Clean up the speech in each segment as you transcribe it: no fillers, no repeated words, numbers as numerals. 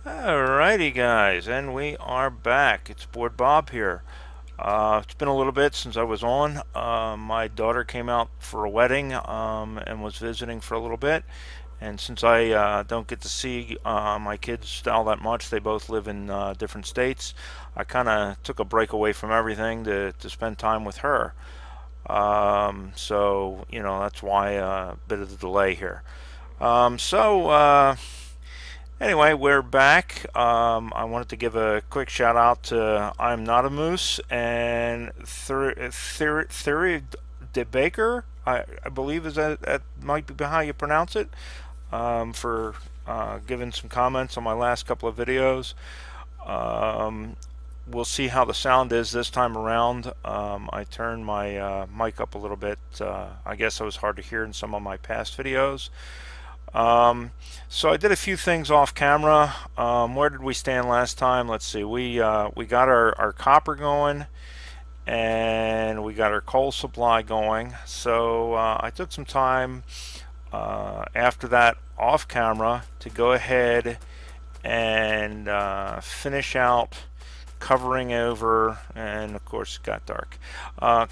Alrighty guys, and we are back. It's Board Bob here. It's been a little bit since I was on. My daughter came out for a wedding and was visiting for a little bit. And since I don't get to see my kids all that much, they both live in different states, I kind of took a break away from everything to spend time with her. So that's why a bit of the delay here. Anyway, we're back. I wanted to give a quick shout out to I'm Not a Moose and Theory de Baker, I believe that might be how you pronounce it, for giving some comments on my last couple of videos. Um, we'll see how the sound is this time around. I turned my mic up a little bit. I guess it was hard to hear in some of my past videos. So I did a few things off camera. Where did we stand last time? Let's see. We got our copper going, and we got our coal supply going. So I took some time after that off camera to go ahead and finish out covering over, and of course it got dark,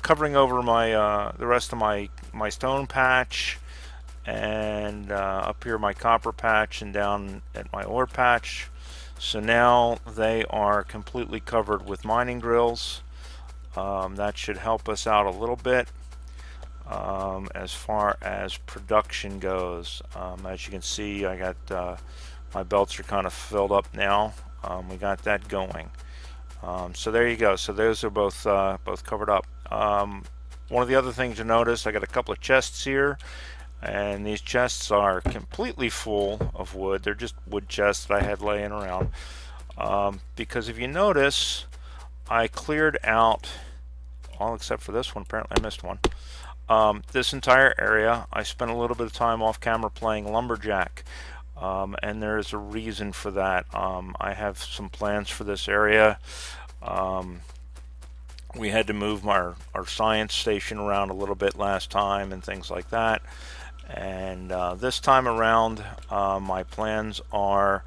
covering over my the rest of my stone patch, and up here my copper patch, and down at my ore patch. So now they are completely covered with mining drills. That should help us out a little bit as far as production goes. As you can see, I got my belts are kind of filled up now. We got that going. So there you go. So those are both covered up. One of the other things you notice, I got a couple of chests here, and these chests are completely full of wood. They're just wood chests that I had laying around, because if you notice, I cleared out all except for this one. Apparently I missed one. This entire area, I spent a little bit of time off camera playing lumberjack, and there is a reason for that. I have some plans for this area. We had to move our science station around a little bit last time and things like that. And this time around, my plans are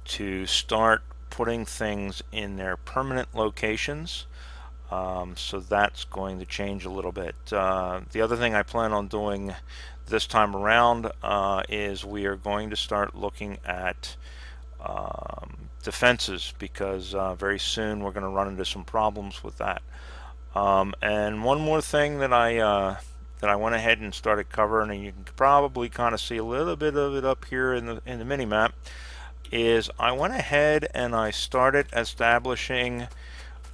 to start putting things in their permanent locations. So that's going to change a little bit. The other thing I plan on doing this time around is we are going to start looking at defenses, because very soon we're going to run into some problems with that. And one more thing that I went ahead and started covering, and you can probably kind of see a little bit of it up here in the mini map, is I went ahead and I started establishing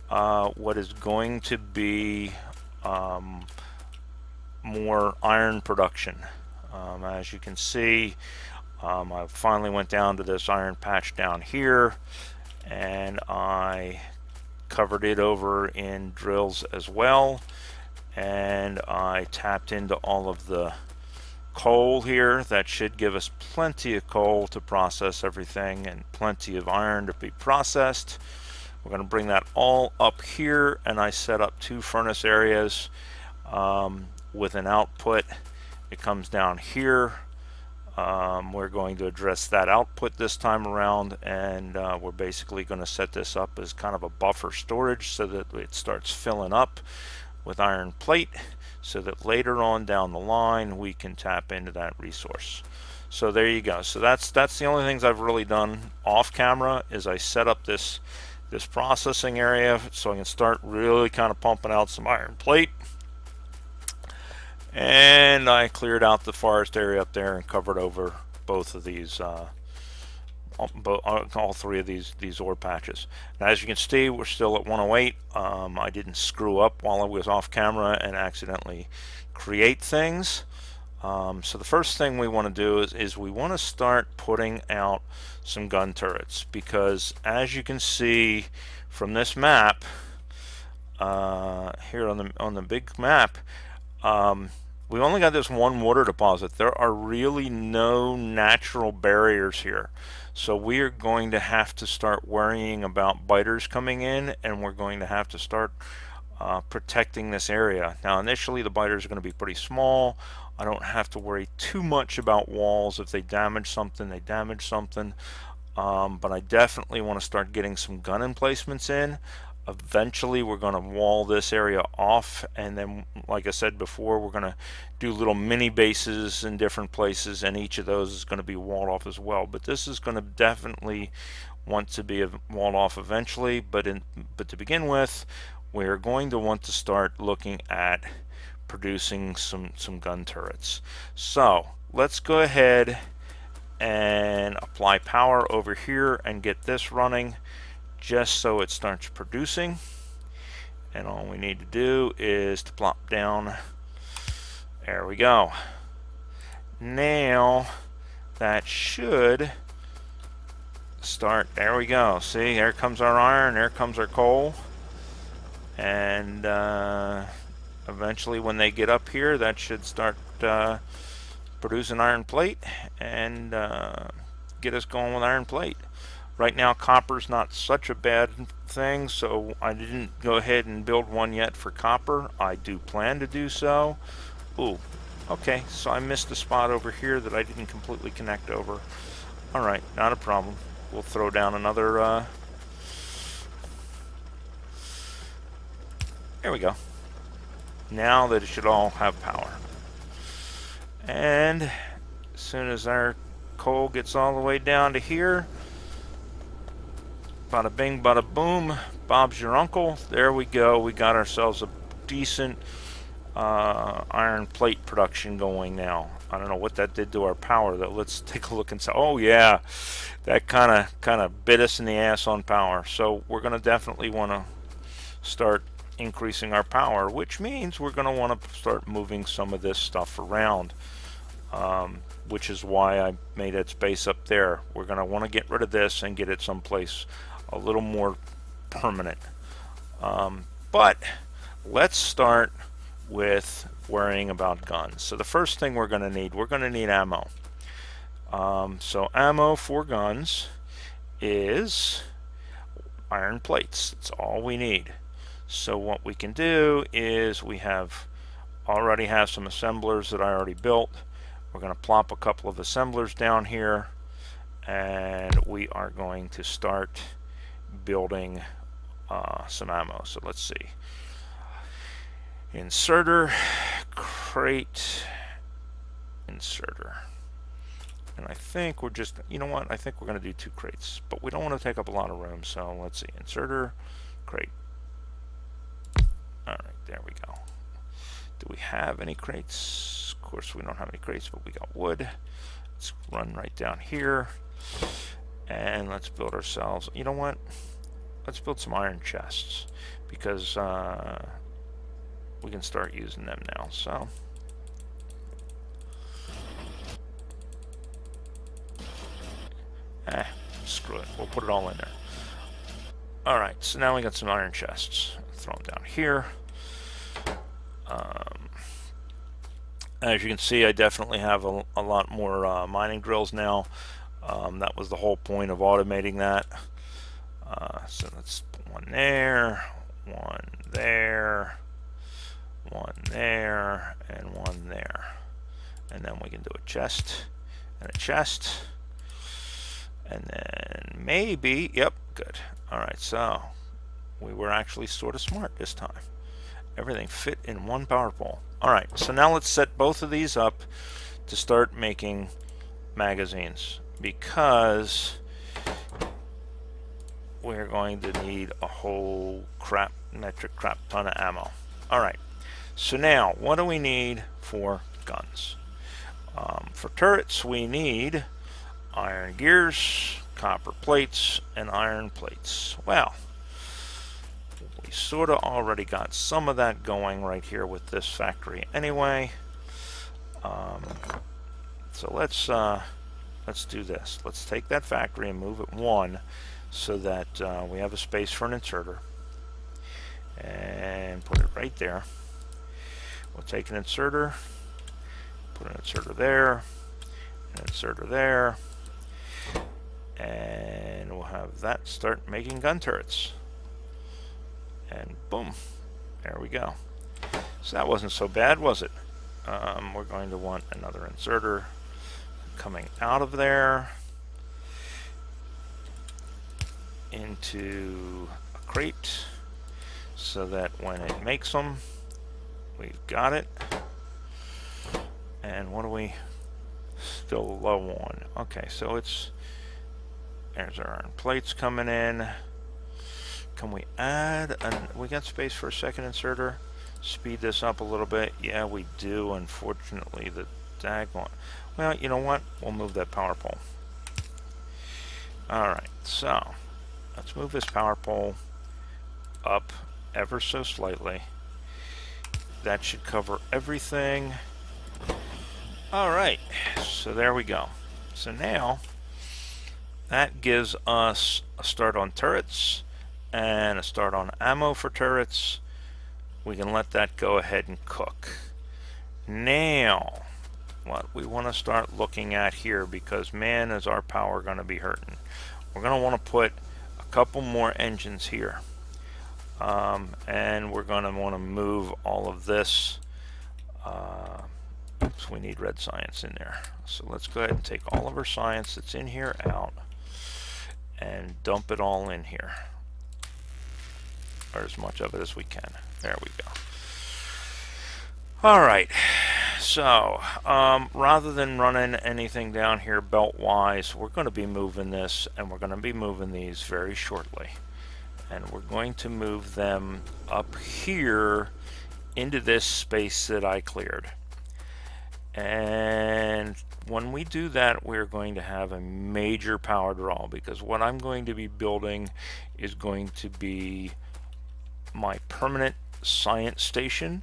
what is going to be more iron production. As you can see, I finally went down to this iron patch down here, and I covered it over in drills as well, and I tapped into all of the coal here. That should give us plenty of coal to process everything and plenty of iron to be processed. We're going to bring that all up here, and I set up two furnace areas with an output. It comes down here. We're going to address that output this time around, and we're basically going to set this up as kind of a buffer storage so that it starts filling up with iron plate, so that later on down the line we can tap into that resource. So there you go. So that's the only things I've really done off camera, is I set up this processing area so I can start really kind of pumping out some iron plate. And I cleared out the forest area up there and covered over both of these, all three of these ore patches. Now, as you can see, we're still at 108. I didn't screw up while I was off camera and accidentally create things. So the first thing we want to do is we want to start putting out some gun turrets, because as you can see from this map here on the big map, we've only got this one water deposit. There are really no natural barriers here. So we are going to have to start worrying about biters coming in, and we're going to have to start protecting this area. Now initially the biters are going to be pretty small. I don't have to worry too much about walls. If they damage something, they damage something. but I definitely want to start getting some gun emplacements in. Eventually we're going to wall this area off, and then, like I said before, we're going to do little mini bases in different places, and each of those is going to be walled off as well. But this is going to definitely want to be walled off eventually, but to begin with, we're going to want to start looking at producing some gun turrets. So let's go ahead and apply power over here and get this running just so it starts producing. And all we need to do is to plop down. There we go. Now that should start. There we go. See, here comes our iron, there comes our coal, and eventually when they get up here, that should start producing iron plate and get us going with iron plate. Right now copper's not such a bad thing, so I didn't go ahead and build one yet for copper. I do plan to do so. Ooh, okay, so I missed a spot over here that I didn't completely connect over. Alright, not a problem. We'll throw down another there we go. Now that it should all have power. And as soon as our coal gets all the way down to here, bada bing, bada boom, Bob's your uncle. There we go. We got ourselves a decent iron plate production going now. I don't know what that did to our power, though. Let's take a look and say, oh yeah, that kind of bit us in the ass on power. So we're going to definitely want to start increasing our power, which means we're going to want to start moving some of this stuff around, which is why I made that space up there. We're going to want to get rid of this and get it someplace a little more permanent. But let's start with worrying about guns. So the first thing we're going to need ammo. So ammo for guns is iron plates. That's all we need. So what we can do is we already have some assemblers that I already built. We're going to plop a couple of assemblers down here, and we are going to start building some ammo. So let's see. Inserter, crate, inserter. And I think we're just, you know what, I think we're going to do 2 crates, but we don't want to take up a lot of room, so let's see. Inserter, crate. Alright, there we go. Do we have any crates? Of course we don't have any crates, but we got wood. Let's run right down here, and let's build ourselves, you know what, let's build some iron chests, because we can start using them now. So screw it, we'll put it all in there. Alright, so now we got some iron chests. Throw them down here. As you can see, I definitely have a lot more mining drills now. That was the whole point of automating that. So let's put one there, one there, and one there. And then we can do a chest and a chest. And then maybe, yep, good. Alright, so we were actually sort of smart this time. Everything fit in one power pole. Alright, so now let's set both of these up to start making magazines, because we're going to need a whole metric crap ton of ammo. Alright, so now what do we need for guns? For turrets we need iron gears, copper plates, and iron plates. Well, we sort of already got some of that going right here with this factory anyway. So let's do this. Let's take that factory and move it 1 so that we have a space for an inserter, and put it right there. We'll take an inserter, put an inserter there, an inserter there, and we'll have that start making gun turrets. And boom, there we go. So that wasn't so bad, was it? We're going to want another inserter coming out of there, into a crate so that when it makes them, we've got it. And what are we still low on? Okay, so there's our iron plates coming in. Can we add we got space for a second inserter? Speed this up a little bit. Yeah, we do. Unfortunately, the daggone. Well, you know what? We'll move that power pole. Alright, so let's move this power pole up ever so slightly. That should cover everything. Alright, so there we go. So now that gives us a start on turrets and a start on ammo for turrets. We can let that go ahead and cook. Now, what we want to start looking at here, because man, is our power going to be hurting. We're going to want to put a couple more engines here. And we're going to want to move all of this. Oops, we need red science in there. So let's go ahead and take all of our science that's in here out and dump it all in here. Or as much of it as we can. There we go. Alright, so rather than running anything down here belt-wise, we're going to be moving this, and we're going to be moving these very shortly. And we're going to move them up here into this space that I cleared. And when we do that, we're going to have a major power draw, because what I'm going to be building is going to be my permanent science station.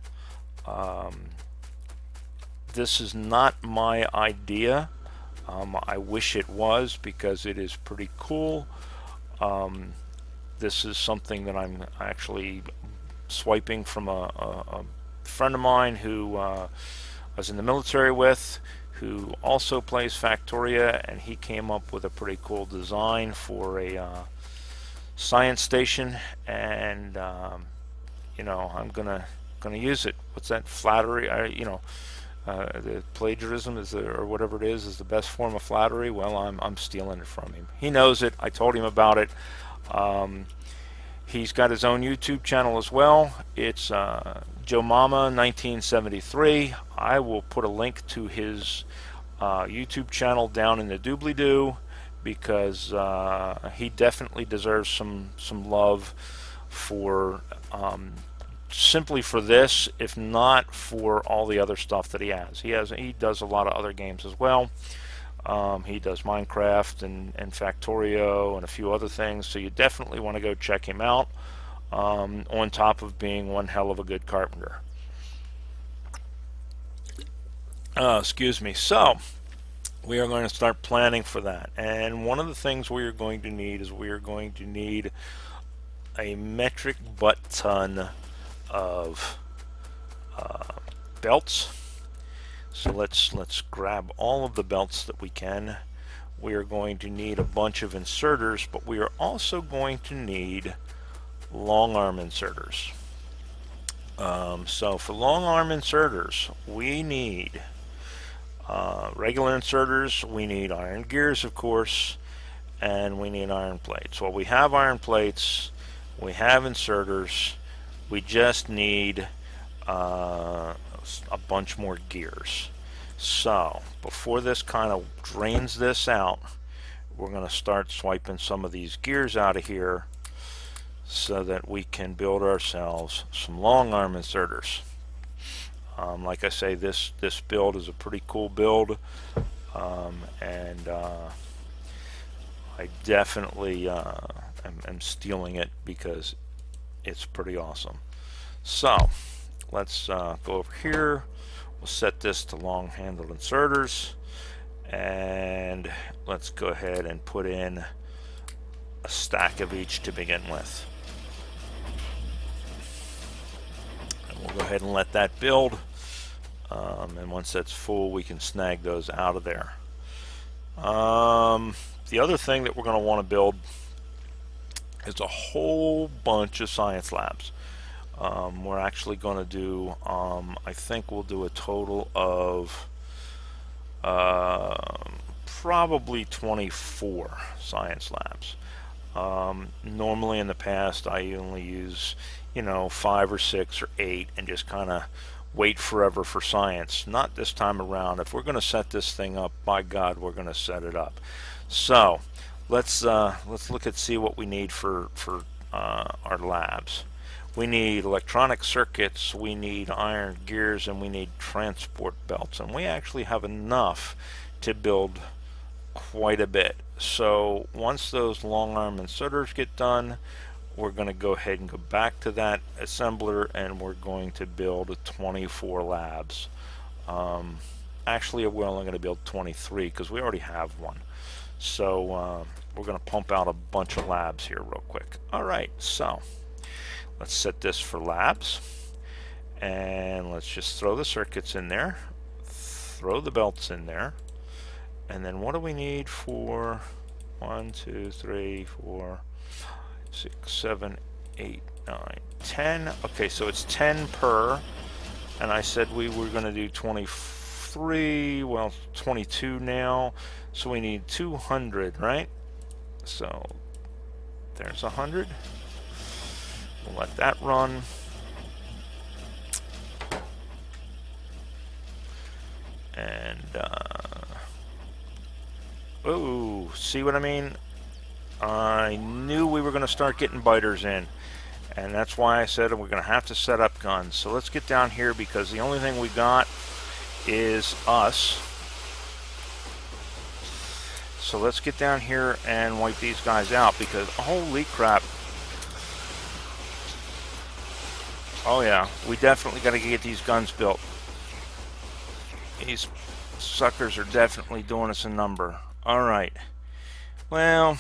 This is not my idea. I wish it was, because it is pretty cool. This is something that I'm actually swiping from a friend of mine who I was in the military with, who also plays Factorio, and he came up with a pretty cool design for a science station, and you know, I'm gonna use it. What's that? Flattery? The plagiarism or whatever it is the best form of flattery. Well, I'm stealing it from him. He knows it. I told him about it. He's got his own YouTube channel as well. It's Joe Mama 1973. I will put a link to his YouTube channel down in the doobly-doo, because he definitely deserves some love for simply for this, if not for all the other stuff that he has. He does a lot of other games as well. He does Minecraft and Factorio and a few other things, so you definitely want to go check him out, on top of being one hell of a good carpenter. Excuse me. So we are going to start planning for that, and one of the things we are going to need is we are going to need a metric butt ton of belts. So let's grab all of the belts that we can. We are going to need a bunch of inserters, but we are also going to need long arm inserters. So for long arm inserters, we need regular inserters, we need iron gears, of course, and we need iron plates. Well, we have iron plates, we have inserters, we just need a bunch more gears. So before this kind of drains this out, we're going to start swiping some of these gears out of here so that we can build ourselves some long arm inserters. Like I say, this build is a pretty cool build, and I definitely am stealing it because it's pretty awesome. So let's go over here. We'll set this to long handled inserters, and let's go ahead and put in a stack of each to begin with. And we'll go ahead and let that build, and once that's full, we can snag those out of there. The other thing that we're going to want to build is a whole bunch of science labs. We're actually going to do, I think we'll do a total of probably 24 science labs. Normally in the past, I only use, 5 or 6 or 8 and just kind of wait forever for science. Not this time around. If we're going to set this thing up, by God, we're going to set it up. So let's look at see what we need for our labs. We need electronic circuits, we need iron gears, and we need transport belts. And we actually have enough to build quite a bit. So once those long arm inserters get done, we're going to go ahead and go back to that assembler, and we're going to build 24 labs. Actually, we're only going to build 23 because we already have one. So we're going to pump out a bunch of labs here real quick. All right, so let's set this for labs, and let's just throw the circuits in there, throw the belts in there, and then what do we need for 1, 2, 3, 4, 6, 7, 8, 9, 10. Okay, so it's 10 per, and I said we were going to do 23, well, 22 now, so we need 200, right? So there's 100. We'll let that run. And oh, see what I mean? I knew we were going to start getting biters in, and that's why I said we're going to have to set up guns. So let's get down here, because the only thing we got is us. So let's get down here and wipe these guys out, because holy crap. Oh yeah, we definitely got to get these guns built. These suckers are definitely doing us a number. All right. Well,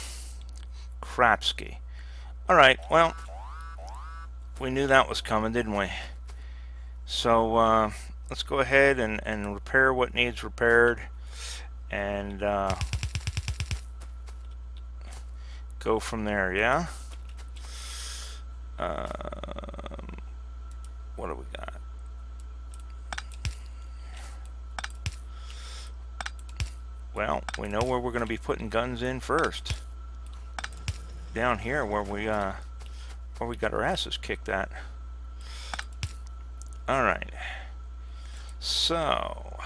crapsky. All right, well, we knew that was coming, didn't we? So let's go ahead and repair what needs repaired, and go from there, yeah? What do we got? Well, we know where we're going to be putting guns in first. Down here where we got our asses kicked at. All right. So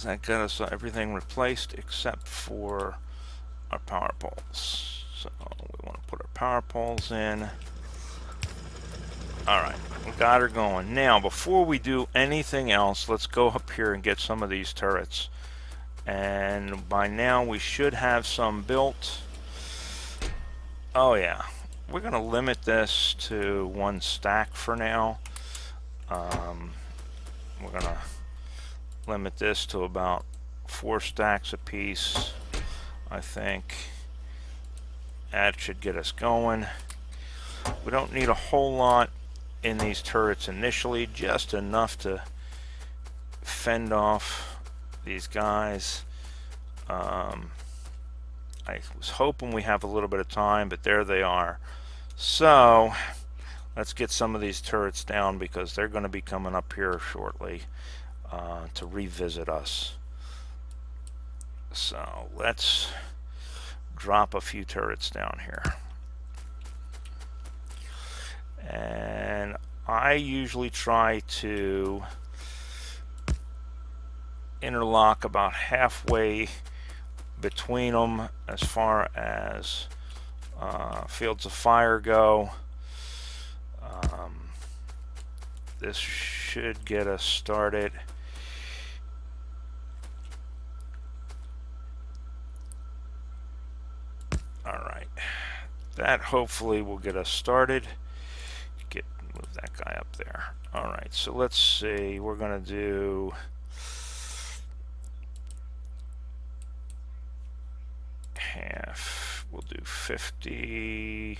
that got us everything replaced except for our power poles. So we want to put our power poles in. All right, we got her going. Now, before we do anything else, let's go up here and get some of these turrets. And by now we should have some built. Oh yeah, we're going to limit this to 1 stack for now. We're going to limit this to about 4 stacks a piece, I think. That should get us going. We don't need a whole lot in these turrets initially, just enough to fend off these guys. I was hoping we have a little bit of time, but there they are. So let's get some of these turrets down, because they're going to be coming up here shortly to revisit us. So let's drop a few turrets down here. And I usually try to interlock about halfway between them as far as fields of fire go. This should get us started. Alright, that hopefully will get us started. Move that guy up there. Alright, so let's see, we're going to do half. We'll do 50.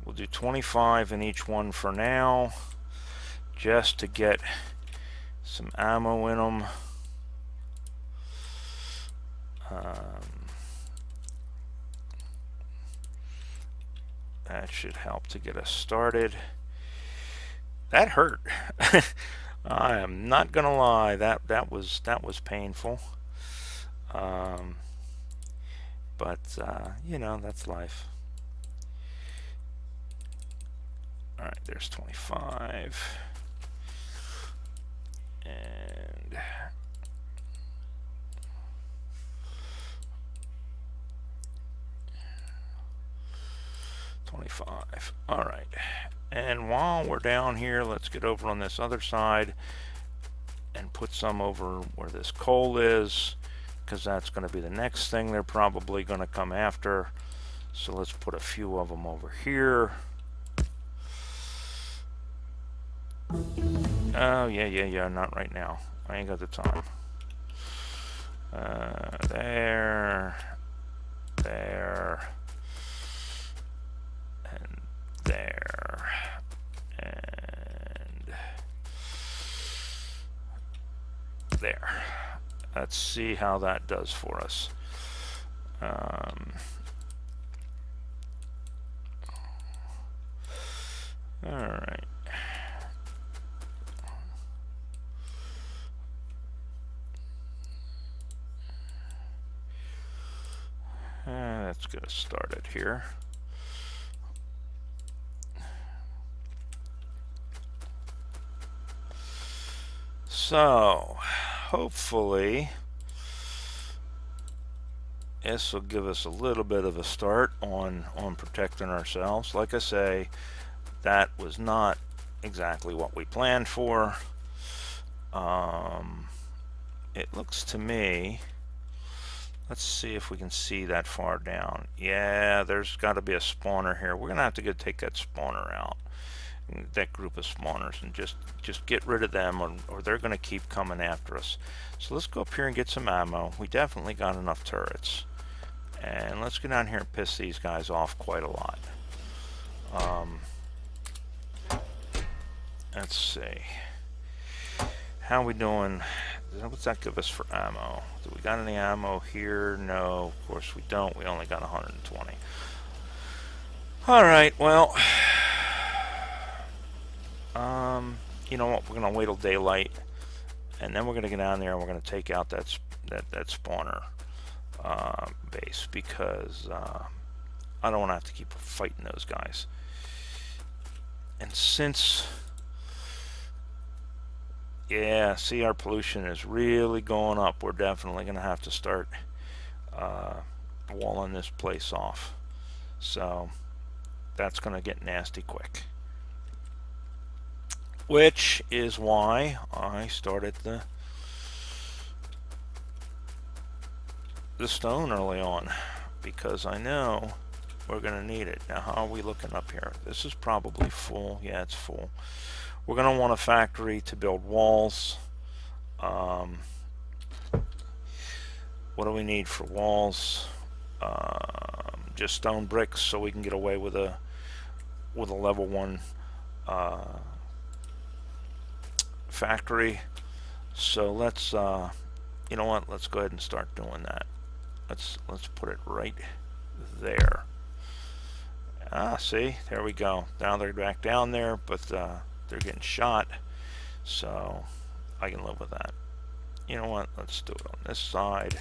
We'll do 25 in each one for now, just to get some ammo in them. That should help to get us started. That hurt. I am not gonna lie. That was painful. Um, but you know, that's life. All right, there's 25, and 25. All right. And while we're down here, let's get over on this other side and put some over where this coal is, because that's going to be the next thing they're probably going to come after. So let's put a few of them over here. Oh, yeah, not right now. I ain't got the time. There, and there, and there. Let's see how that does for us. All right. Let's get us started here. So, hopefully, this will give us a little bit of a start on protecting ourselves. Like I say, that was not exactly what we planned for. It looks to me, let's see if we can see that far down. Yeah, there's got to be a spawner here. We're gonna have to take that spawner out, that group of spawners, and just get rid of them, or they're gonna keep coming after us. So let's go up here and get some ammo. We definitely got enough turrets, and let's go down here and piss these guys off quite a lot. Let's see, how we doing? What's that give us for ammo? Do we got any ammo here? No, of course we don't. We only got 120. Alright, well, you know what, we're gonna wait till daylight, and then we're gonna get down there and we're gonna take out that spawner base, because I don't want to have to keep fighting those guys. And since, yeah, see, our pollution is really going up, we're definitely gonna have to start walling this place off. So that's gonna get nasty quick, which is why I started the stone early on, because I know we're gonna need it. Now, how are we looking up here? This is probably full. Yeah, it's full. We're gonna want a factory to build walls. What do we need for walls? Just stone bricks, so we can get away with a level 1 factory. So let's you know what, let's go ahead and start doing that. Let's put it right there. See, there we go. Now they're back down there, but they're getting shot, so I can live with that. You know what, let's do it on this side.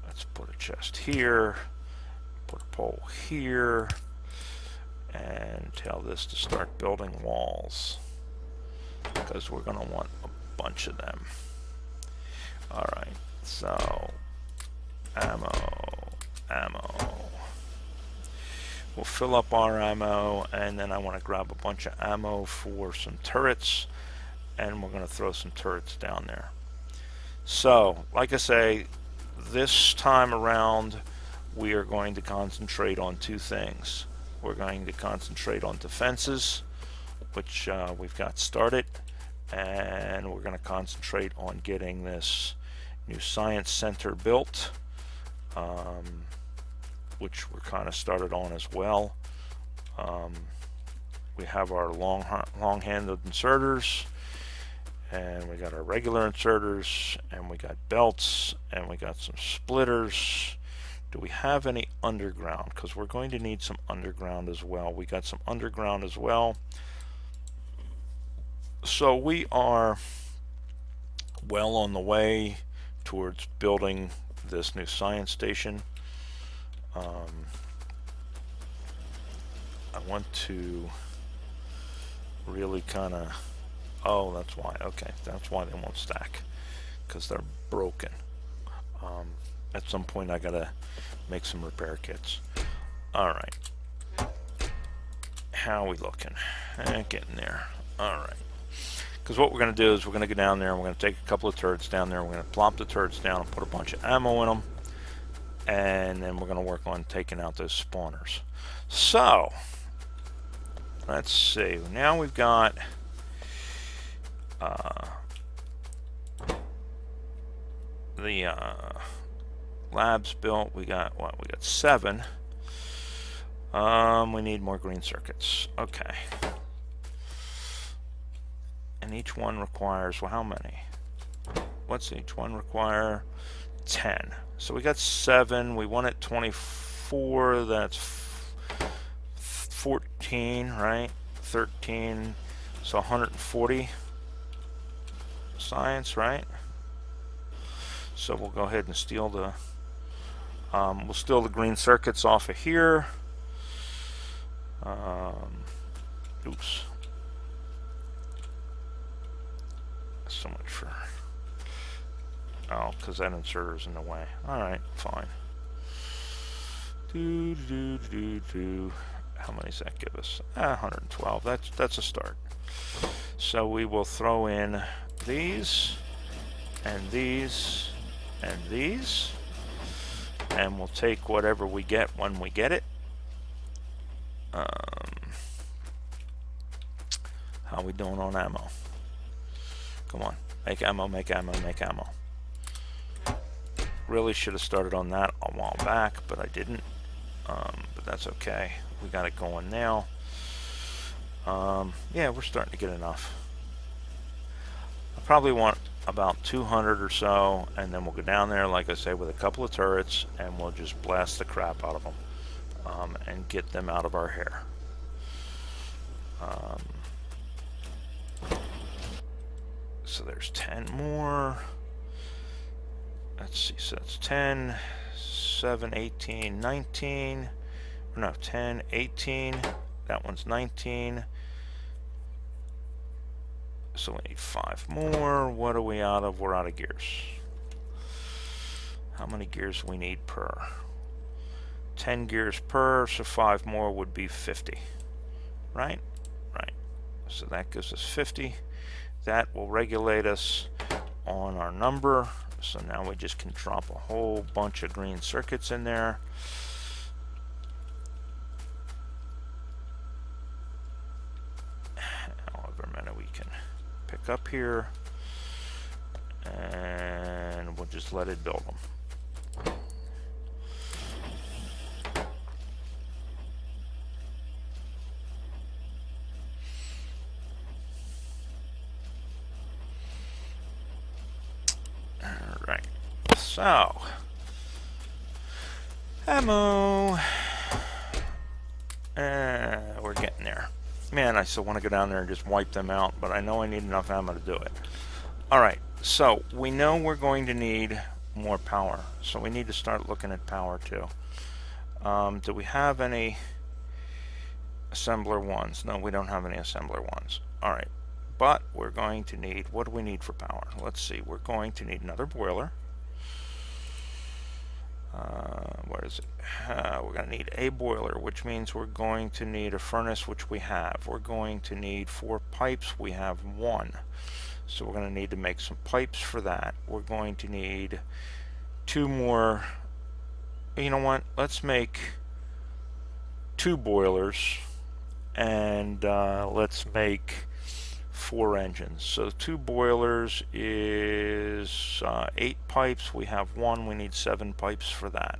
Let's put a chest here, put a pole here, and tell this to start building walls, because we're going to want a bunch of them. Alright, so ammo. We'll fill up our ammo, and then I want to grab a bunch of ammo for some turrets, and we're going to throw some turrets down there. So, like I say, this time around we are going to concentrate on two things. We're going to concentrate on defenses, which we've got started, and we're going to concentrate on getting this new science center built, which we're kind of started on as well. We have our long-handled inserters, and we got our regular inserters, and we got belts, and we got some splitters Do we have any underground? Because we're going to need some underground as well. We got some underground as well. So we are well on the way towards building this new science station. I want to really kind of, oh, that's why, okay, that's why they won't stack, because they're broken. At some point I gotta make some repair kits. Alright, how are we looking? Getting there. Alright, because what we're going to do is we're going to go down there and we're going to take a couple of turrets down there, we're going to plop the turrets down and put a bunch of ammo in them, and then we're going to work on taking out those spawners. So let's see, now we've got the labs built. We got what? We got 7. We need more green circuits. Okay. And each one requires, well, how many? What's each one require? 10. So we got 7. We want it 24. That's 14, right? 13. So 140 science, right? So we'll go ahead and steal the we'll steal the green circuits off of here. Oops. So much for, oh, because that inserter's in the way. Alright, fine. How many does that give us? 112. That's a start. So we will throw in these and these and these, and we'll take whatever we get when we get it. How we doing on ammo? Come on, make ammo, make ammo, make ammo. Really should have started on that a while back, but I didn't. But that's okay. We got it going now. Yeah, we're starting to get enough. I probably want about 200 or so, and then we'll go down there, like I say, with a couple of turrets, and we'll just blast the crap out of them and get them out of our hair. So there's 10 more. Let's see, so that's 10, 7, 18, 19. No, 10, 18. That one's 19. So we need 5 more. What are we out of? We're out of gears. How many gears we need per? 10 gears per, so 5 more would be 50. Right? Right. So that gives us 50. That will regulate us on our number. So now we just can drop a whole bunch of green circuits in there. However many we can pick up here, and we'll just let it build them. Alright, so ammo. We're getting there. Man, I still want to go down there and just wipe them out, but I know I need enough ammo to do it. Alright, so we know we're going to need more power, so we need to start looking at power too. Do we have any assembler ones? No, we don't have any assembler ones. Alright, but we're going to need, what do we need for power? Let's see, we're going to need another boiler. Where is it? We're going to need a boiler, which means we're going to need a furnace, which we have. We're going to need 4 pipes. We have 1. So we're going to need to make some pipes for that. We're going to need 2 more. You know what? Let's make 2 boilers, and let's make 4 engines. So 2 boilers is 8 pipes. We have 1. We need 7 pipes for that.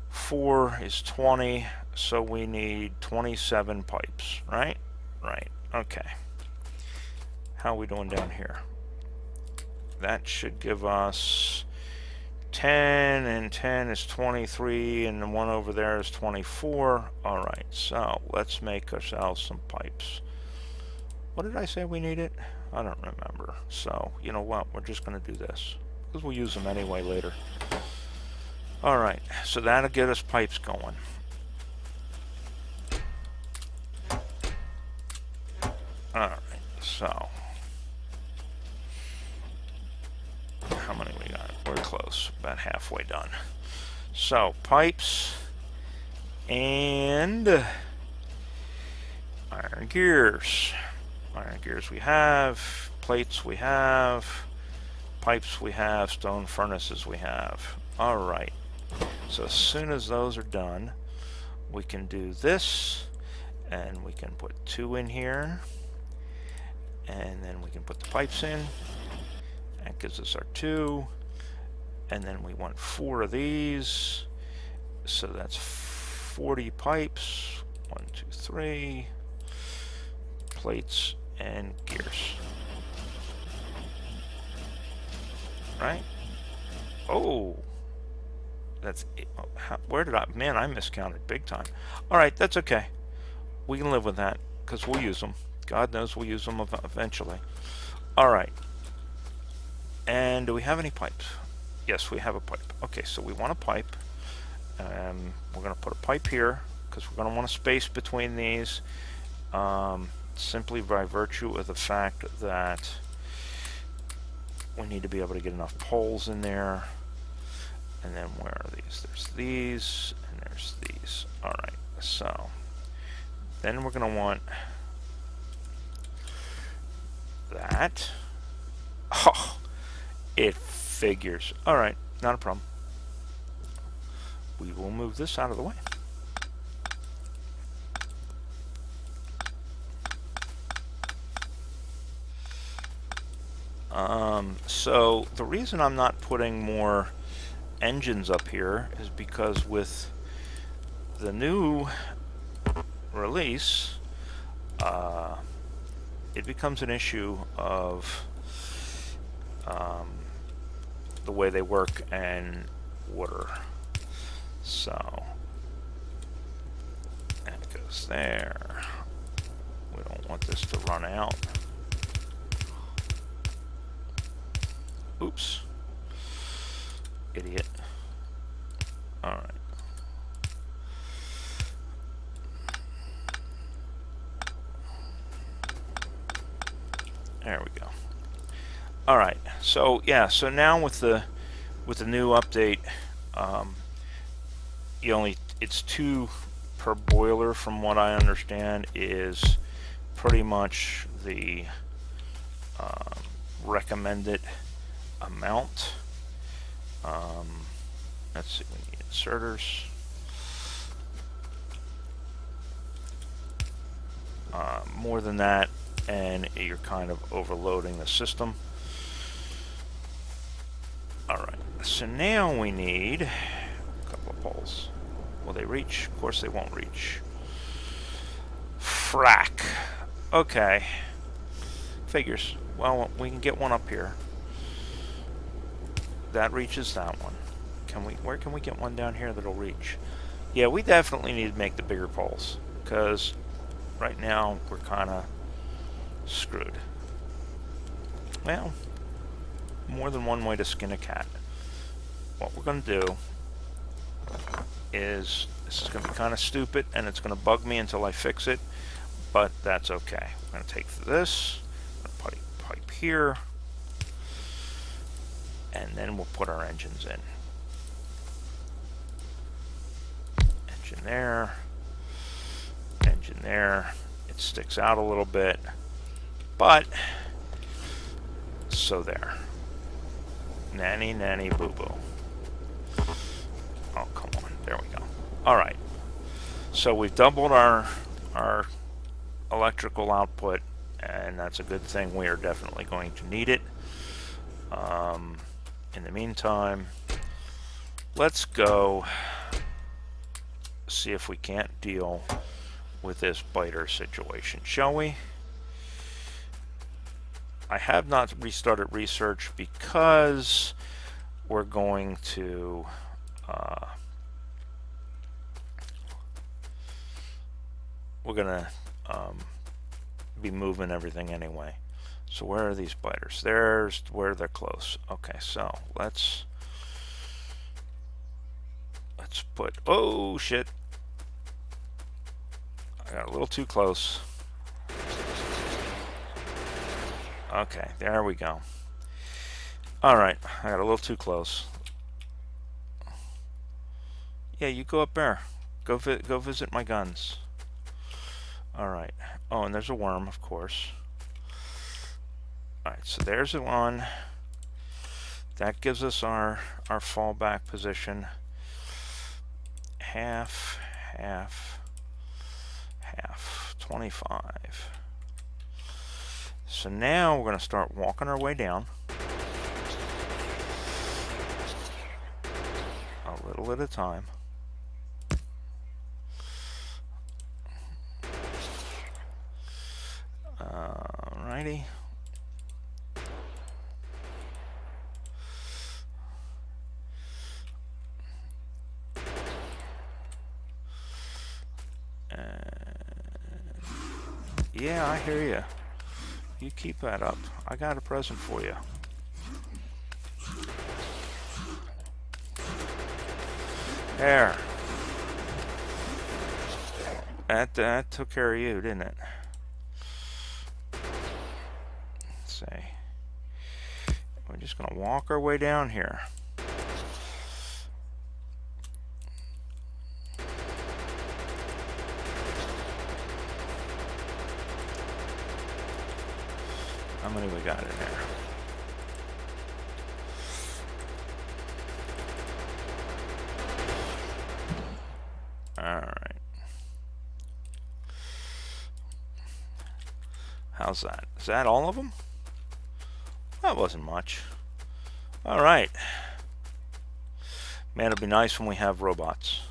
4 is 20, so we need 27 pipes, right? Right. Okay. How are we doing down here? That should give us 10 and 10 is 23, and the one over there is 24. All right, so let's make ourselves some pipes. What did I say we needed? I don't remember. So, you know what? We're just going to do this because we'll use them anyway later. All right, so that'll get us pipes going. All right, so how many we got? We're close, about halfway done. So pipes and iron gears. Iron gears we have, plates we have, pipes we have, stone furnaces we have. All right, so as soon as those are done, we can do this, and we can put 2 in here, and then we can put the pipes in. That gives us our 2, and then we want 4 of these, so that's 40 pipes. 1, 2, 3 plates and gears. Right? Oh, that's it. Where did I? Man, I miscounted big time. All right, that's okay. We can live with that because we'll use them. God knows we'll use them eventually. All right. And do we have any pipes? Yes, we have a pipe. Okay, so we want a pipe. We're going to put a pipe here because we're going to want a space between these, simply by virtue of the fact that we need to be able to get enough poles in there. And then where are these? There's these, and there's these. All right, so then we're going to want that. Oh, it figures. All right, not a problem. We will move this out of the way. So the reason I'm not putting more engines up here is because with the new release, it becomes an issue of the way they work and water. So that goes there. We don't want this to run out. Oops. Idiot. Alright. There we go. Alright, so yeah, so now with the new update, it's 2 per boiler from what I understand is pretty much the recommended amount. Let's see, we need inserters. More than that, and you're kind of overloading the system. Alright, so now we need a couple of poles. Will they reach? Of course they won't reach. Frack. Okay. Figures. Well, we can get one up here. That reaches that one. Where can we get one down here that'll reach? Yeah, we definitely need to make the bigger poles, because right now we're kind of screwed. Well, more than one way to skin a cat. What we're going to do is, this is going to be kind of stupid and it's going to bug me until I fix it, but that's okay. I'm going to take this, pipe here, and then we'll put our engines in. Engine there, engine there. It sticks out a little bit, but so there. Nanny, nanny, boo boo. Oh, come on. There we go. All right. So we've doubled our electrical output, and that's a good thing. We are definitely going to need it. In the meantime, let's go see if we can't deal with this biter situation, shall we? I have not restarted research because we're going to be moving everything anyway. So where are these biters? There's where they're close. Okay, so let's put, oh shit, I got a little too close. Okay, there we go. Alright, I got a little too close. Yeah, you go up there. Go visit my guns. Alright. Oh, and there's a worm, of course. Alright, so there's the one. That gives us our fallback position. Half, half, half. 25. So now we're going to start walking our way down. A little at a time. Alrighty. Yeah, I hear you. You keep that up. I got a present for you. There. That took care of you, didn't it? Let's see. We're just going to walk our way down here. How many we got in there? Alright. How's that? Is that all of them? That wasn't much. Alright. Man, it'll be nice when we have robots.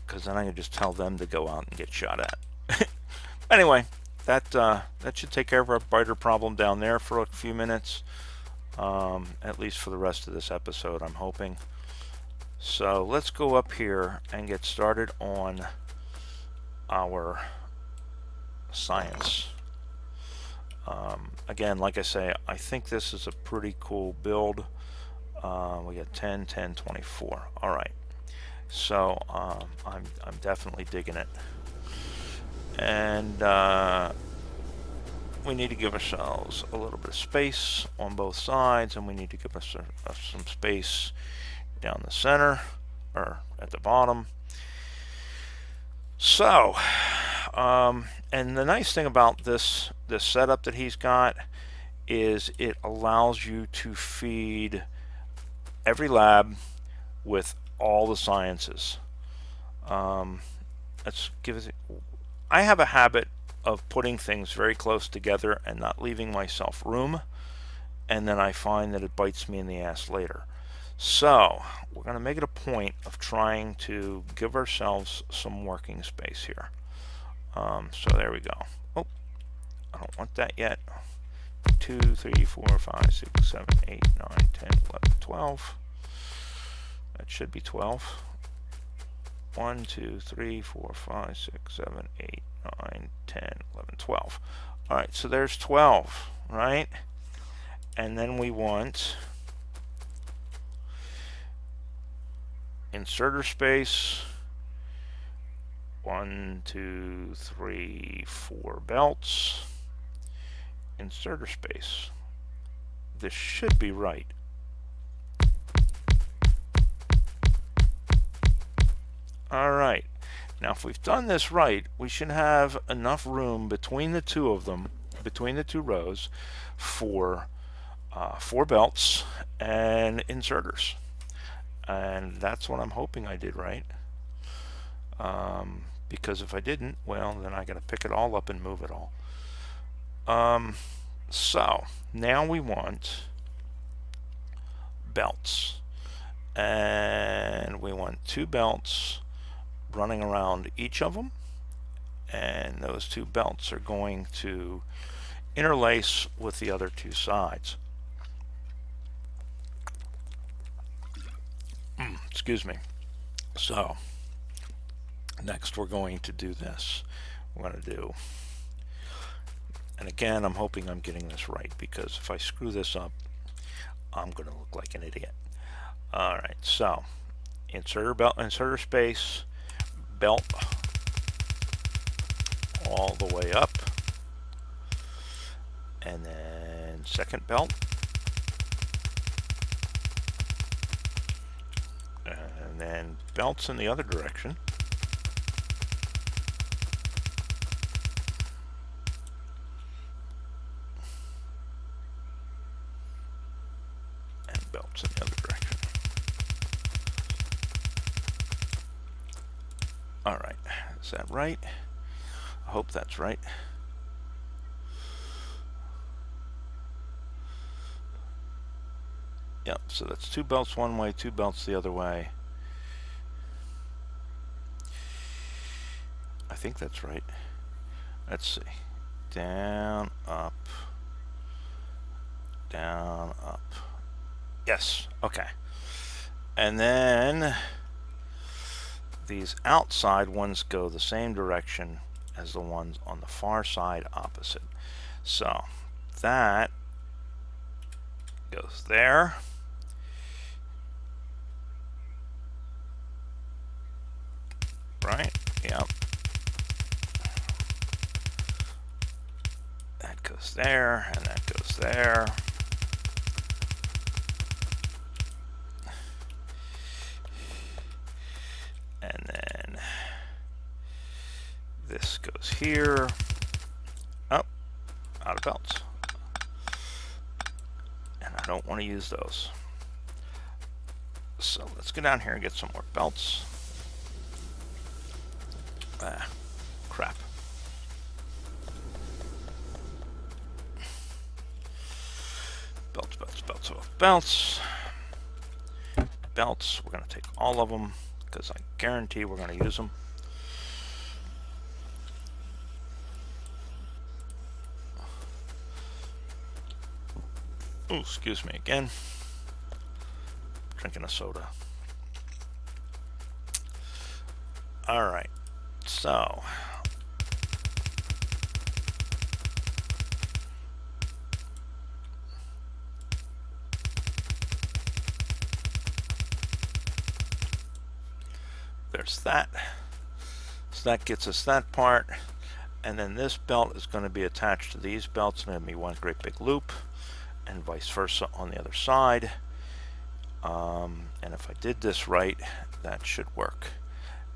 Because then I can just tell them to go out and get shot at. Anyway, that should take care of our biter problem down there for a few minutes. At least for the rest of this episode, I'm hoping. So let's go up here and get started on our science. Again, like I say, I think this is a pretty cool build. We got 10, 10, 24. All right. So I'm definitely digging it. And we need to give ourselves a little bit of space on both sides, and we need to give us some space down the center, or at the bottom. So, and the nice thing about this setup that he's got is it allows you to feed every lab with all the sciences. Let's give it. I have a habit of putting things very close together and not leaving myself room, and then I find that it bites me in the ass later. So we're going to make it a point of trying to give ourselves some working space here. So there we go. Oh, I don't want that yet. 2, 3, 4, 5, 6, 7, 8, 9, 10, 11, 12. That should be 12. 1, 2, 3, 4, 5, 6, 7, 8, 9, 10, 11, 12. All right, so there's 12, right? And then we want inserter space. 1, 2, 3, 4 belts. Inserter space. This should be right. All right. Now, if we've done this right, we should have enough room between the two of them, between the two rows, for 4 belts and inserters. And that's what I'm hoping I did right. Because if I didn't, well, then I got to pick it all up and move it all. So now we want belts, and we want 2 belts running around each of them, and those 2 belts are going to interlace with the other 2 sides. Excuse me. So next we're going to do this. We're going to do, and again, I'm hoping I'm getting this right, because if I screw this up, I'm going to look like an idiot. All right, so inserter belt, inserter space, belt all the way up, and then second belt, and then belts in the other direction, and belts in the other direction. All right, is that right? I hope that's right. Yep, so that's 2 belts one way, 2 belts the other way. I think that's right. Let's see. Down, up, down, up. Yes, okay. And then these outside ones go the same direction as the ones on the far side opposite. So that goes there. Right? Yep. That goes there, and that goes there. And then this goes here. Oh, out of belts. And I don't want to use those. So let's go down here and get some more belts. Ah, crap. Belts, belts, belts, belts, belts. Belts, we're going to take all of them, because I guarantee we're going to use them. Oh, excuse me again. Drinking a soda. All right, so there's that. So that gets us that part, and then this belt is going to be attached to these belts, and it'll be one great big loop, and vice versa on the other side. And if I did this right, that should work.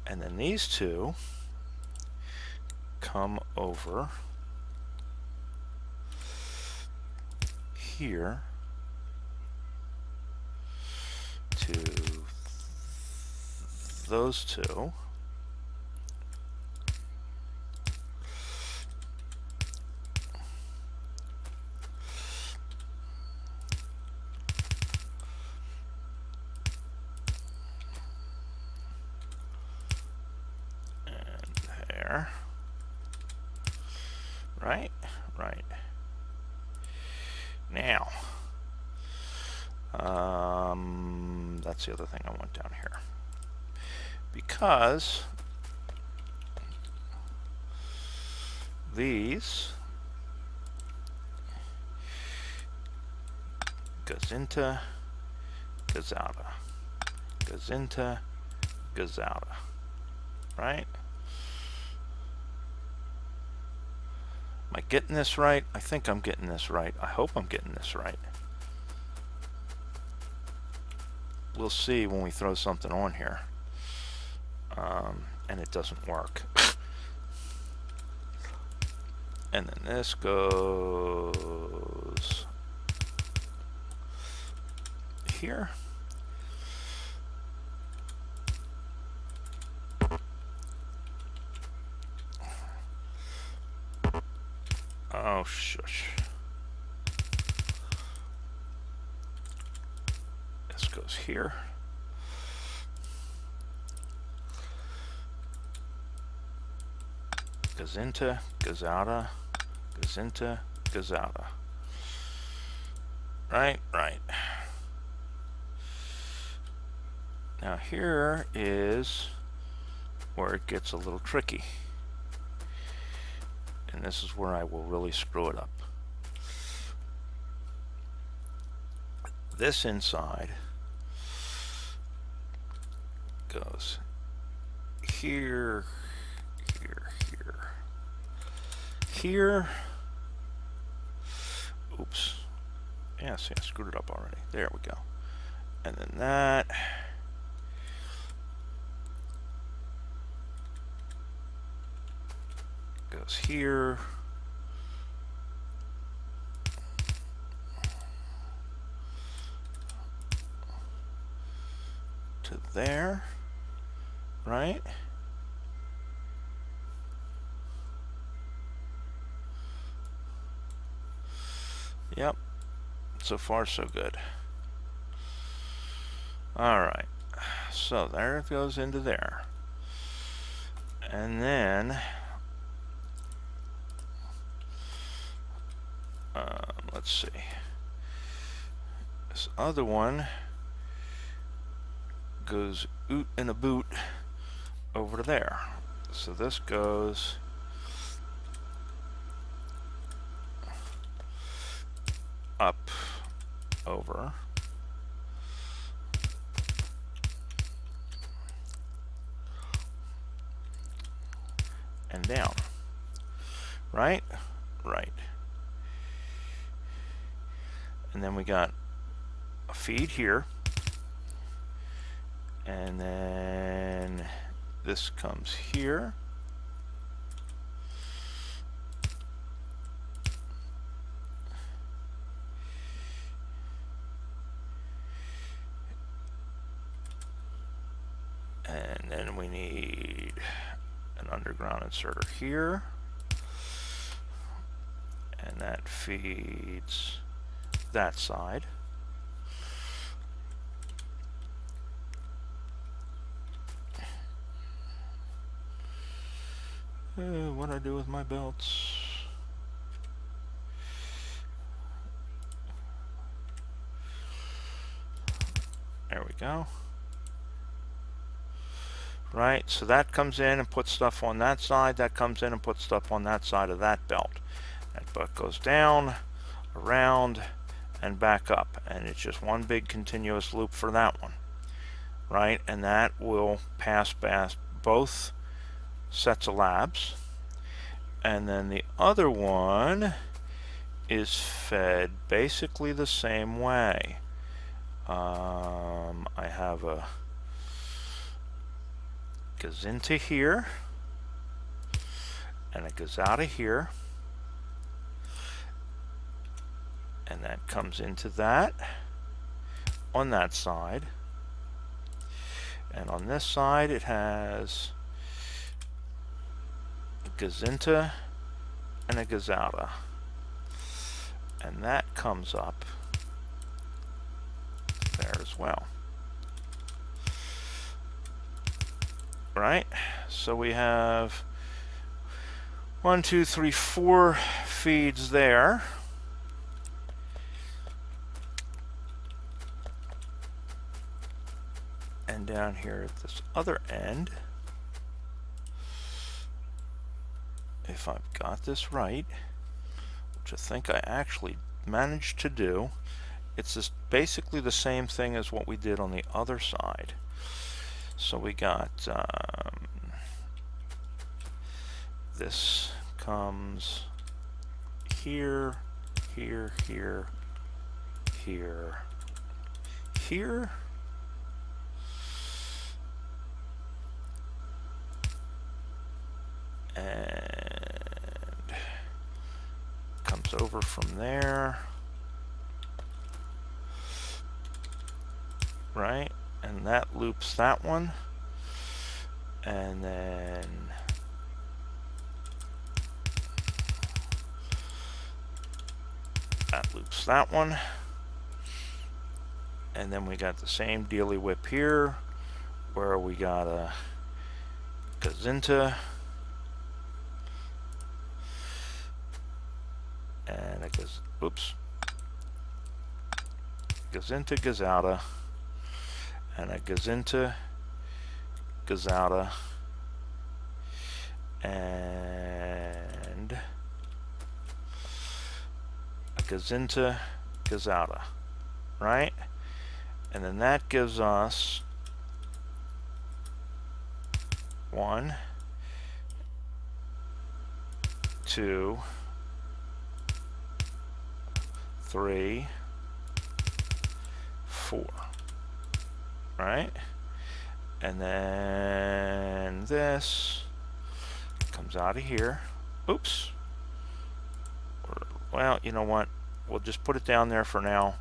And then these two come over here to those two. Right, right. Now, that's the other thing I want down here, because these goes into, goes out, goes into, goes out, right? Am I getting this right? I think I'm getting this right. I hope I'm getting this right. We'll see when we throw something on here. And it doesn't work. And then this goes here. Oh, shush. This goes here. Goes into, goes outa, goes into, goes outa. Right, right. Now here is where it gets a little tricky. And this is where I will really screw it up. This inside goes here, here, here, here. Oops. Yeah, see, I screwed it up already. There we go. And then that. Goes here. To there. Right? Yep. So far, so good. Alright. So there it goes into there. And then let's see. This other one goes oot in a boot over to there. So this goes up, over, and down. Right? Right. And then we got a feed here. And then this comes here. And then we need an underground inserter here. And that feeds that side. What do I do with my belts? There we go. Right, so that comes in and puts stuff on that side. That comes in and puts stuff on that side of that belt. That belt goes down, around, and back up. And it's just one big continuous loop for that one. Right, and that will pass past both sets of labs. And then the other one is fed basically the same way. I have a goes into here, and it goes out of here, and that comes into that on that side, and on this side it has a goes into and a goes out, and that comes up there as well. Right, so we have 1, 2, 3, 4 feeds there. And down here at this other end, if I've got this right, which I think I actually managed to do, it's just basically the same thing as what we did on the other side. So we got this comes here, here, here, here, here, and comes over from there, right? And that loops that one, and then that loops that one, and then we got the same dealy whip here, where we got a goes into and it goes, oops, goes into, goes out, and a Gazinta, Gazata, and a Gazinta, Gazata, right? And then that gives us 1, 2, 3, 4, right? And then this comes out of here. Oops. Well, you know what? We'll just put it down there for now,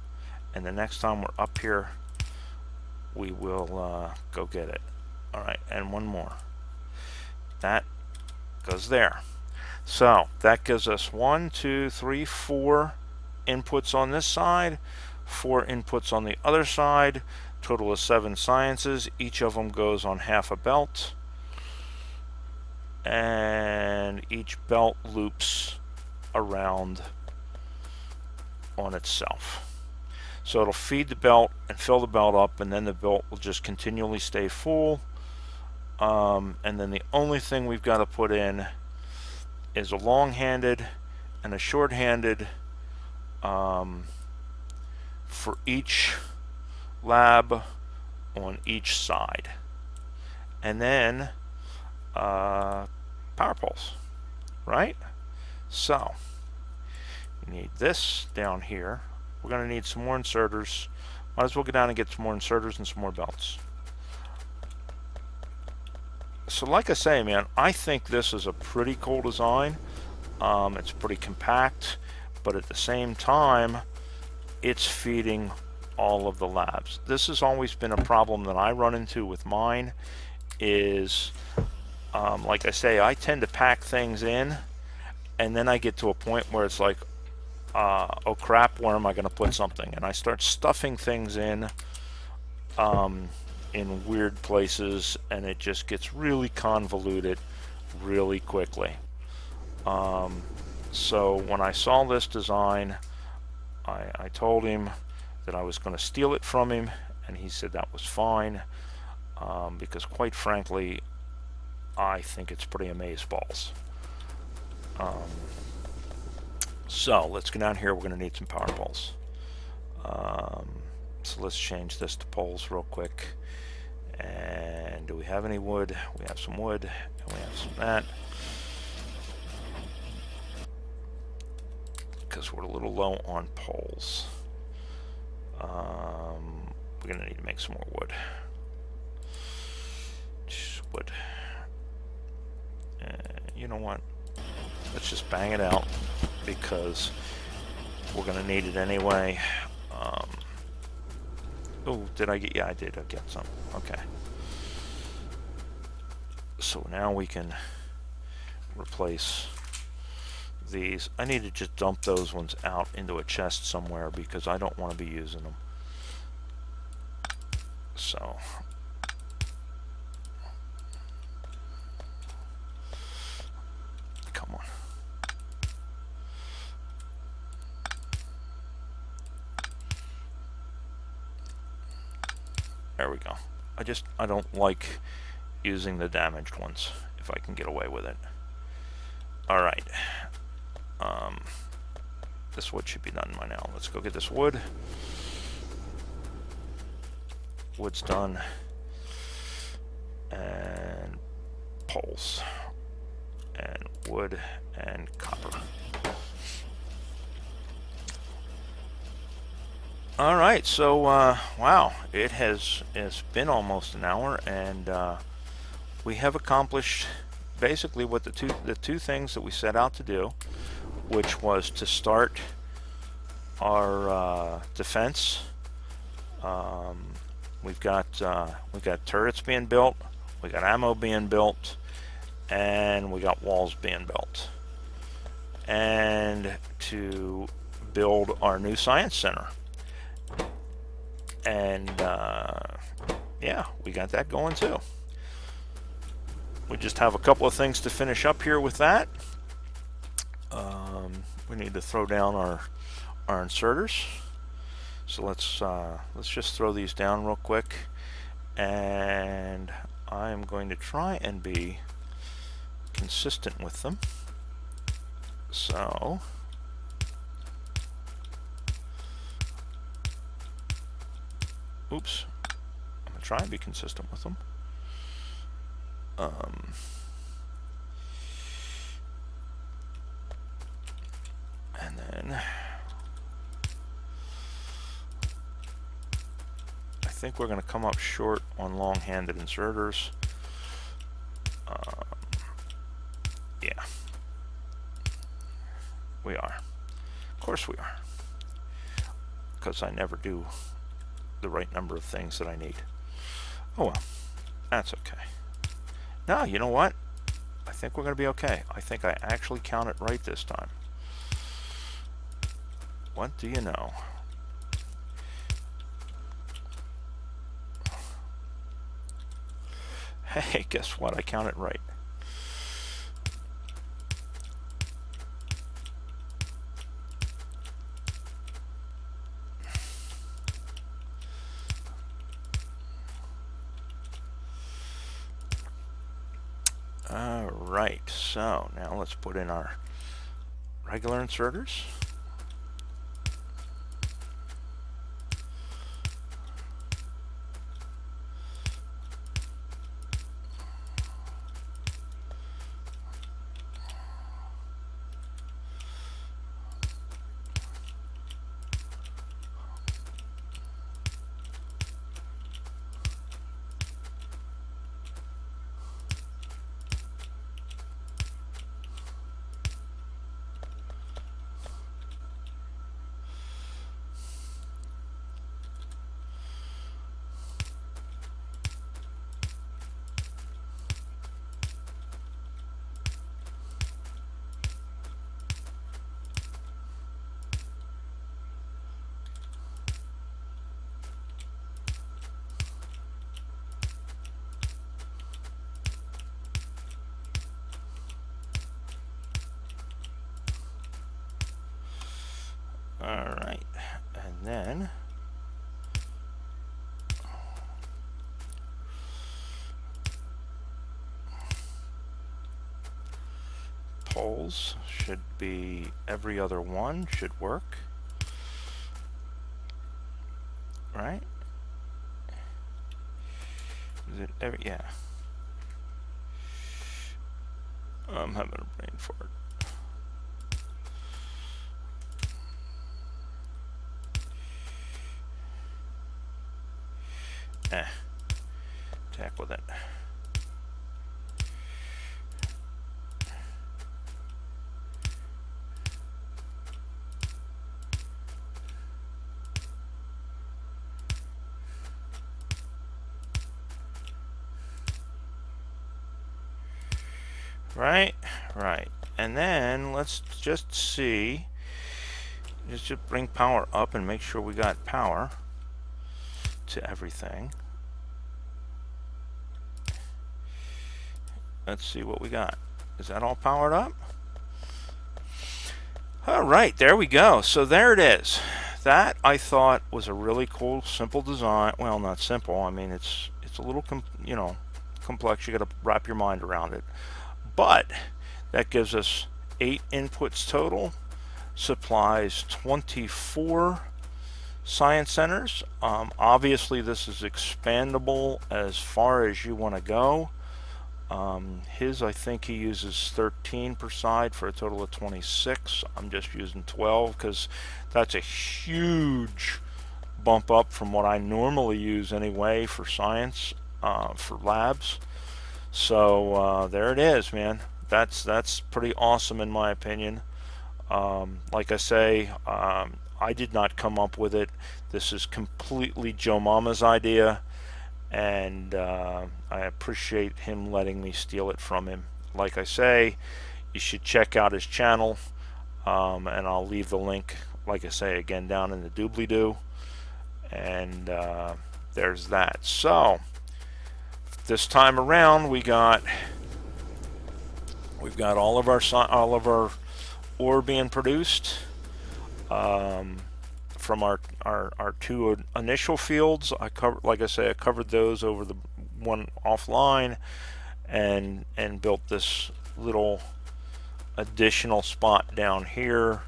and the next time we're up here, we will go get it. All right, and one more. That goes there. So that gives us 1, 2, 3, 4 inputs on this side, 4 inputs on the other side. Total of 7 sciences. Each of them goes on half a belt, and each belt loops around on itself. So it'll feed the belt and fill the belt up, and then the belt will just continually stay full. And then the only thing we've got to put in is a long-handed and a short-handed for each lab on each side. And then power poles, right? So we need this down here. We're going to need some more inserters. Might as well go down and get some more inserters and some more belts. So like I say, man, I think this is a pretty cool design. It's pretty compact, but at the same time, it's feeding all of the labs. This has always been a problem that I run into with mine is, like I say, I tend to pack things in, and then I get to a point where it's like, oh crap, where am I going to put something? And I start stuffing things in weird places, and it just gets really convoluted really quickly. So when I saw this design, I told him that I was going to steal it from him, and he said that was fine, because quite frankly, I think it's pretty amazeballs. So let's go down here. We're going to need some power poles. So let's change this to poles real quick. And do we have any wood? We have some wood, and we have some that. Because we're a little low on poles. We're going to need to make some more wood. Just wood. You know what? Let's just bang it out, because we're going to need it anyway. Oh, did I get? Yeah, I did. I get some. Okay. So now we can replace these. I need to just dump those ones out into a chest somewhere, because I don't want to be using them. So come on. There we go. I don't like using the damaged ones if I can get away with it. Alright. This wood should be done by now. Let's go get this wood. Wood's done. And poles. And wood and copper. All right, so wow, it's been almost an hour, and we have accomplished basically what the two things that we set out to do, which was to start our defense. We've got turrets being built, we got ammo being built, and we got walls being built, and to build our new science center. And yeah, we got that going too. We just have a couple of things to finish up here with that. We need to throw down our inserters. So let's just throw these down real quick, and I'm going to try and be consistent with them. So oops, I'm gonna try and be consistent with them. And then I think we're going to come up short on long-handed inserters. Yeah, we are. Of course we are. Because I never do the right number of things that I need. Oh well, that's okay. No, you know what? I think we're going to be okay. I think I actually count it right this time. What do you know? Hey, guess what? I count it right. Alright, so now let's put in our regular inserters. Alright, and then poles should be every other one, should work. Right? Is it every, yeah. I'm having a brain fart. Tack with it. Right, right. And then let's just see, just to bring power up and make sure we got power to everything. Let's see what we got. Is that all powered up? All right, there we go. So there it is. That I thought was a really cool, simple design. Well, not simple. I mean, it's a little, complex. You got to wrap your mind around it. But that gives us 8 inputs total. Supplies 24 science centers. Obviously, this is expandable as far as you want to go. I think he uses 13 per side for a total of 26. I'm just using 12 because that's a huge bump up from what I normally use anyway for science, for labs. So there it is, man. That's pretty awesome in my opinion. Like I say, I did not come up with it. This is completely Joe Mama's idea, and I appreciate him letting me steal it from him. Like I say, you should check out his channel, and I'll leave the link, like I say, again down in the doobly-doo. And there's that. So this time around, we've got all of our ore being produced. from our two initial fields. I covered, like I say, I covered those over the one offline, and built this little additional spot down here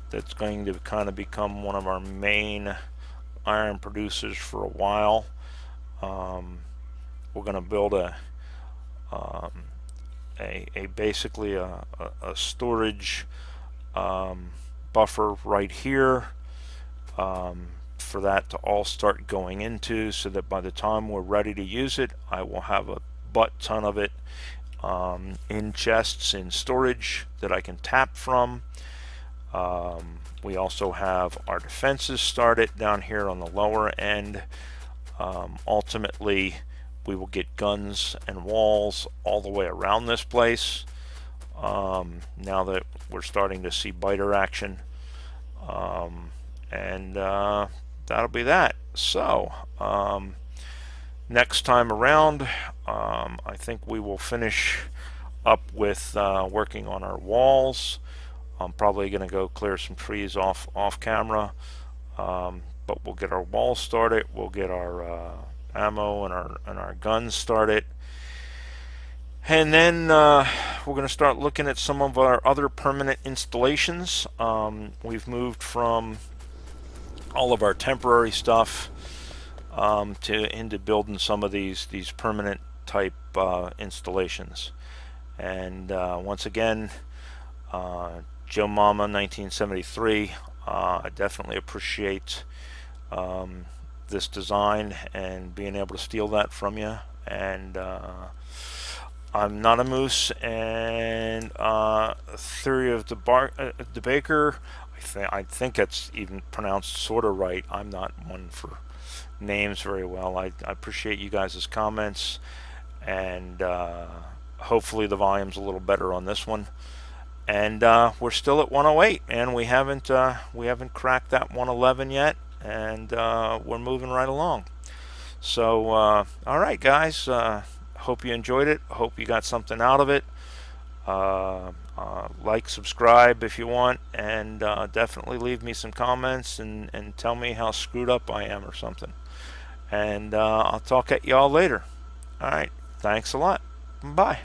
that's going to kind of become one of our main iron producers for a while. We're going to build um, basically a storage buffer right here, for that to all start going into, so that by the time we're ready to use it, I will have a butt ton of it in chests in storage that I can tap from. We also have our defenses started down here on the lower end. Ultimately, we will get guns and walls all the way around this place, now that we're starting to see biter action. And that'll be that. So next time around, I think we will finish up with working on our walls. I'm probably going to go clear some trees off camera, but we'll get our walls started. We'll get our ammo and our guns started, and then we're going to start looking at some of our other permanent installations. We've moved from all of our temporary stuff into building some of these permanent type installations. And once again, Joe Mama 1973, I definitely appreciate this design and being able to steal that from you. And I'm not a moose, and Theory of the Baker, I think that's even pronounced sort of right. I'm not one for names very well. I appreciate you guys' comments, and hopefully the volume's a little better on this one. And we're still at 108, and we haven't cracked that 111 yet, and we're moving right along. So all right, guys, hope you enjoyed it. Hope you got something out of it. Like, subscribe if you want, and definitely leave me some comments and tell me how screwed up I am or something. And I'll talk at y'all later. All right, thanks a lot. Bye.